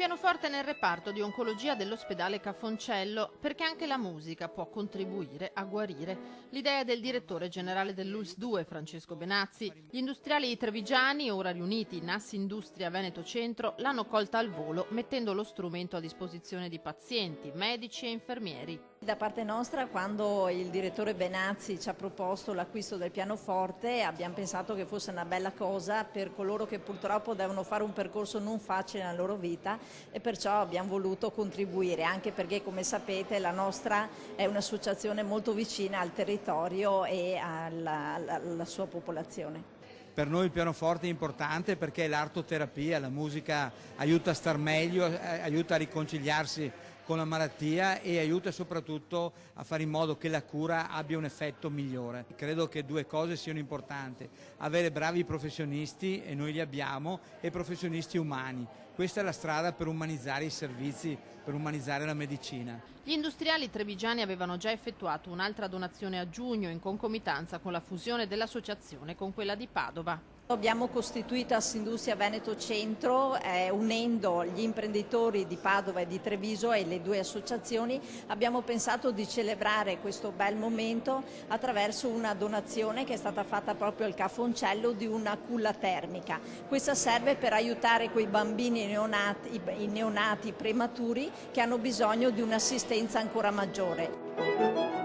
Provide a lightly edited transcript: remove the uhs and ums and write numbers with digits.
Pianoforte nel reparto di oncologia dell'ospedale Cafoncello, perché anche la musica può contribuire a guarire. L'idea del direttore generale dell'ULSS 2, Francesco Benazzi. Gli industriali trevigiani, ora riuniti in Assindustria Veneto Centro, l'hanno colta al volo, mettendo lo strumento a disposizione di pazienti, medici e infermieri. Da parte nostra, quando il direttore Benazzi ci ha proposto l'acquisto del pianoforte, abbiamo pensato che fosse una bella cosa per coloro che purtroppo devono fare un percorso non facile nella loro vita, e perciò abbiamo voluto contribuire, anche perché, come sapete, la nostra è un'associazione molto vicina al territorio e alla sua popolazione. Per noi il pianoforte è importante perché l'artoterapia, la musica aiuta a star meglio, aiuta a riconciliarsi con la malattia e aiuta soprattutto a fare in modo che la cura abbia un effetto migliore. Credo che due cose siano importanti: avere bravi professionisti, e noi li abbiamo, e professionisti umani. Questa è la strada per umanizzare i servizi, per umanizzare la medicina. Gli industriali trevigiani avevano già effettuato un'altra donazione a giugno in concomitanza con la fusione dell'associazione con quella di Padova. Abbiamo costituito Assindustria Veneto Centro, unendo gli imprenditori di Padova e di Treviso e le due associazioni. Abbiamo pensato di celebrare questo bel momento attraverso una donazione che è stata fatta proprio al Cafoncello di una culla termica. Questa serve per aiutare quei bambini i neonati prematuri che hanno bisogno di un'assistenza ancora maggiore.